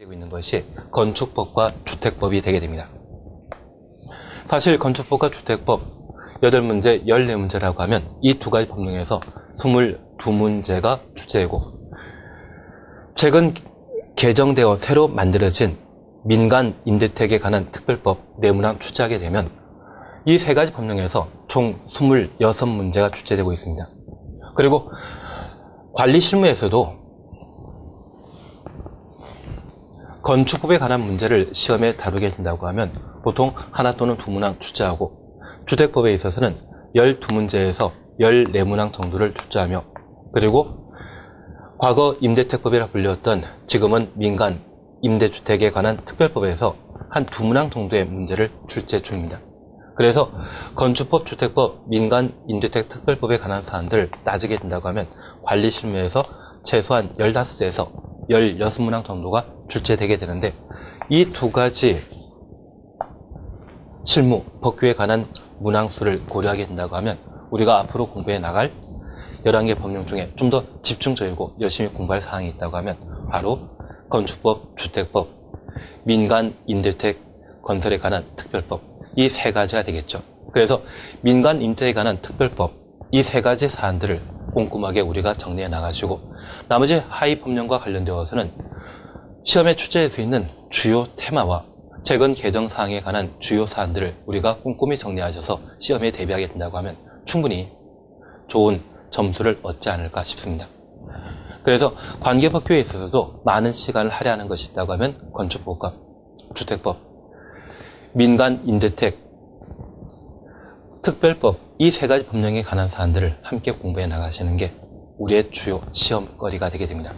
되고 있는 것이 건축법과 주택법이 되게 됩니다. 사실 건축법과 주택법 8문제, 14문제라고 하면 이 두 가지 법령에서 22문제가 출제되고 최근 개정되어 새로 만들어진 민간 임대택에 관한 특별법 내문항 출제하게 되면 이 세 가지 법령에서 총 26문제가 출제되고 있습니다. 그리고 관리 실무에서도 건축법에 관한 문제를 시험에 다루게 된다고 하면 보통 하나 또는 두 문항 출제하고 주택법에 있어서는 12문제에서 14문항 정도를 출제하며 그리고 과거 임대택법이라 불렸던 지금은 민간 임대주택에 관한 특별법에서 한 2문항 정도의 문제를 출제 중입니다. 그래서 건축법, 주택법, 민간 임대택 특별법에 관한 사안들을 따지게 된다고 하면 관리 실무에서 최소한 15에서 16문항 정도가 출제되게 되는데 이 두 가지 실무, 법규에 관한 문항수를 고려하게 된다고 하면 우리가 앞으로 공부해 나갈 11개 법령 중에 좀 더 집중적이고 열심히 공부할 사항이 있다고 하면 바로 건축법, 주택법, 민간 임대택 건설에 관한 특별법 이 세 가지가 되겠죠. 그래서 민간 임대에 관한 특별법 이 세 가지 사안들을 꼼꼼하게 우리가 정리해 나가시고 나머지 하위 법령과 관련되어서는 시험에 출제할 수 있는 주요 테마와 최근 개정 사항에 관한 주요 사안들을 우리가 꼼꼼히 정리하셔서 시험에 대비하게 된다고 하면 충분히 좋은 점수를 얻지 않을까 싶습니다. 그래서 관계법규에 있어서도 많은 시간을 할애하는 것이 있다고 하면 건축법과 주택법, 민간 임대택, 특별법 이 세 가지 법령에 관한 사안들을 함께 공부해 나가시는 게 우리의 주요 시험거리가 되게 됩니다.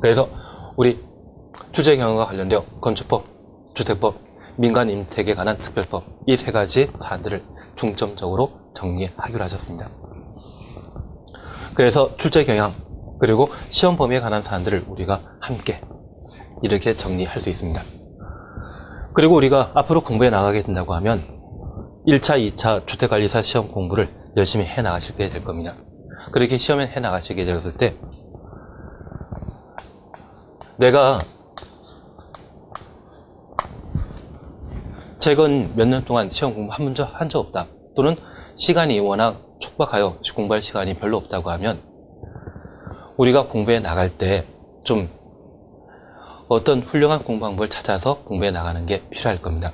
그래서 우리 주제 경영과 관련되어 건축법, 주택법, 민간 임대택에 관한 특별법 이 세 가지 사안들을 중점적으로 정리하기로 하셨습니다. 그래서 출제 경향 그리고 시험 범위에 관한 사안들을 우리가 함께 이렇게 정리할 수 있습니다. 그리고 우리가 앞으로 공부해 나가게 된다고 하면 1차, 2차 주택관리사 시험 공부를 열심히 해 나가시게 될 겁니다. 그렇게 시험에 해 나가시게 되었을 때 내가 최근 몇 년 동안 시험 공부 한 적 없다 또는 시간이 워낙 촉박하여 공부할 시간이 별로 없다고 하면 우리가 공부해 나갈 때 좀 어떤 훌륭한 공부 방법을 찾아서 공부해 나가는 게 필요할 겁니다.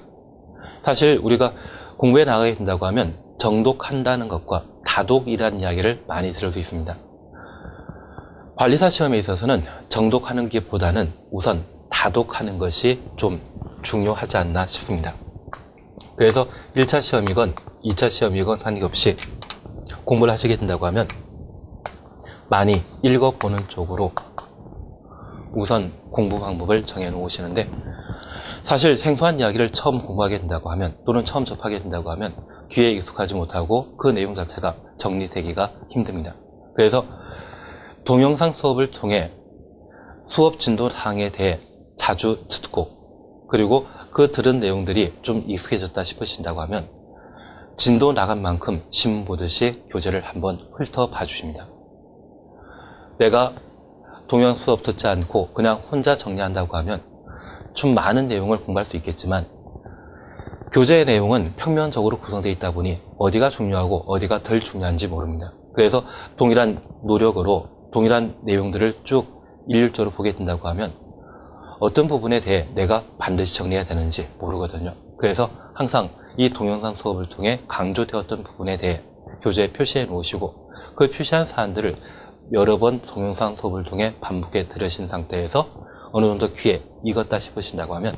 사실 우리가 공부해 나가게 된다고 하면 정독한다는 것과 다독이라는 이야기를 많이 들을 수 있습니다. 관리사 시험에 있어서는 정독하는 것보다는 우선 다독하는 것이 좀 중요하지 않나 싶습니다. 그래서 1차 시험이건 2차 시험이건 관계없이 공부를 하시게 된다고 하면 많이 읽어보는 쪽으로 우선 공부 방법을 정해 놓으시는데 사실 생소한 이야기를 처음 공부하게 된다고 하면 또는 처음 접하게 된다고 하면 귀에 익숙하지 못하고 그 내용 자체가 정리되기가 힘듭니다. 그래서 동영상 수업을 통해 수업 진도 사항에 대해 자주 듣고 그리고 그 들은 내용들이 좀 익숙해졌다 싶으신다고 하면 진도 나간 만큼 신문 보듯이 교재를 한번 훑어봐 주십니다. 내가 동영상 수업 듣지 않고 그냥 혼자 정리한다고 하면 좀 많은 내용을 공부할 수 있겠지만 교재의 내용은 평면적으로 구성되어 있다 보니 어디가 중요하고 어디가 덜 중요한지 모릅니다. 그래서 동일한 노력으로 동일한 내용들을 쭉 일률적으로 보게 된다고 하면 어떤 부분에 대해 내가 반드시 정리해야 되는지 모르거든요. 그래서 항상 이 동영상 수업을 통해 강조되었던 부분에 대해 교재에 표시해 놓으시고 그 표시한 사안들을 여러 번 동영상 수업을 통해 반복해 들으신 상태에서 어느 정도 귀에 익었다 싶으신다고 하면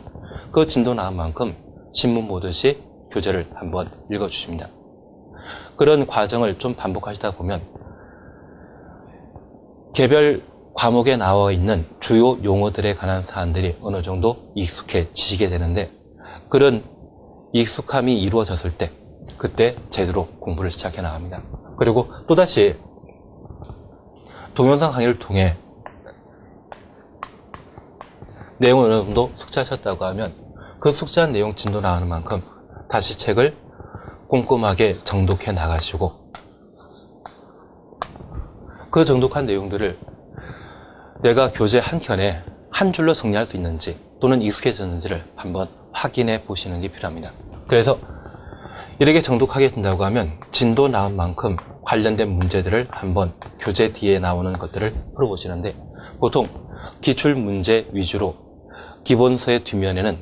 그 진도 나은 만큼 신문 보듯이 교재를 한번 읽어주십니다. 그런 과정을 좀 반복하시다 보면 개별 과목에 나와 있는 주요 용어들에 관한 사안들이 어느 정도 익숙해지게 되는데 그런 익숙함이 이루어졌을 때 그때 제대로 공부를 시작해 나갑니다. 그리고 또다시 동영상 강의를 통해 내용을 어느 정도 숙지하셨다고 하면 그 숙지한 내용 진도 나가는 만큼 다시 책을 꼼꼼하게 정독해 나가시고 그 정독한 내용들을 내가 교재 한 켠에 한 줄로 정리할 수 있는지 또는 익숙해졌는지를 한번 확인해 보시는 게 필요합니다. 그래서 이렇게 정독하게 된다고 하면 진도 나온 만큼 관련된 문제들을 한번 교재 뒤에 나오는 것들을 풀어보시는데, 보통 기출 문제 위주로 기본서의 뒷면에는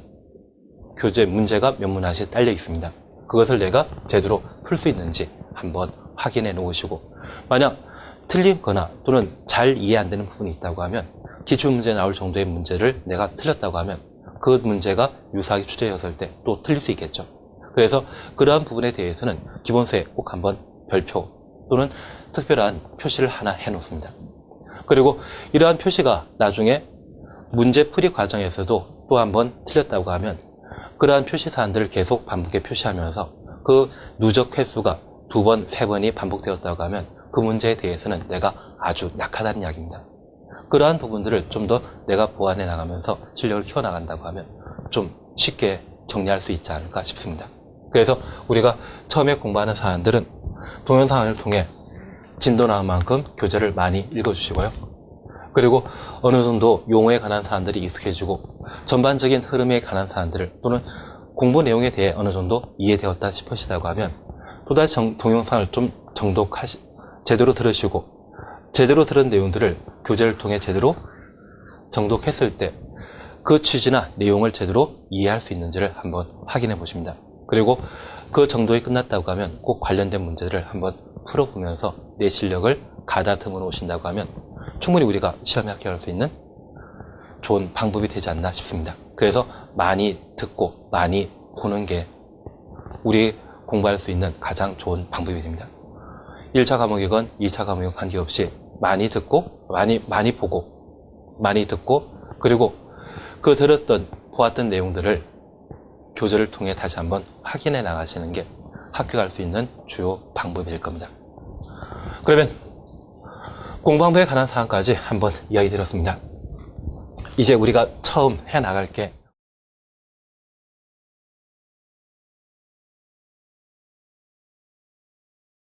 교재 문제가 몇 문항씩 딸려 있습니다. 그것을 내가 제대로 풀 수 있는지 한번 확인해 놓으시고, 만약 틀리거나 또는 잘 이해 안 되는 부분이 있다고 하면 기출문제 나올 정도의 문제를 내가 틀렸다고 하면 그 문제가 유사하게 출제되었을 때 또 틀릴 수 있겠죠. 그래서 그러한 부분에 대해서는 기본서에 꼭 한번 별표 또는 특별한 표시를 하나 해 놓습니다. 그리고 이러한 표시가 나중에 문제풀이 과정에서도 또 한번 틀렸다고 하면 그러한 표시 사안들을 계속 반복해 표시하면서 그 누적 횟수가 2번, 3번이 반복되었다고 하면 그 문제에 대해서는 내가 아주 약하다는 이야기입니다. 그러한 부분들을 좀 더 내가 보완해 나가면서 실력을 키워나간다고 하면 좀 쉽게 정리할 수 있지 않을까 싶습니다. 그래서 우리가 처음에 공부하는 사안들은 동영상을 통해 진도 나온 만큼 교재를 많이 읽어주시고요. 그리고 어느 정도 용어에 관한 사안들이 익숙해지고 전반적인 흐름에 관한 사안들을 또는 공부 내용에 대해 어느 정도 이해되었다 싶으시다고 하면 또다시 동영상을 좀 제대로 들으시고 제대로 들은 내용들을 교재를 통해 제대로 정독했을 때 그 취지나 내용을 제대로 이해할 수 있는지를 한번 확인해 보십니다. 그리고 그 정도에 끝났다고 하면 꼭 관련된 문제들을 한번 풀어보면서 내 실력을 가다듬어 놓으신다고 하면 충분히 우리가 시험에 합격할 수 있는 좋은 방법이 되지 않나 싶습니다. 그래서 많이 듣고 많이 보는 게 우리 공부할 수 있는 가장 좋은 방법이 됩니다. 1차 과목이건 2차 과목이건 관계없이 많이 듣고 많이 보고 많이 듣고, 그리고 그 보았던 내용들을 교재를 통해 다시 한번 확인해 나가시는 게 합격할 수 있는 주요 방법이 될 겁니다. 그러면 공부방법에 관한 사항까지 한번 이야기 드렸습니다. 이제 우리가 처음 해 나갈 게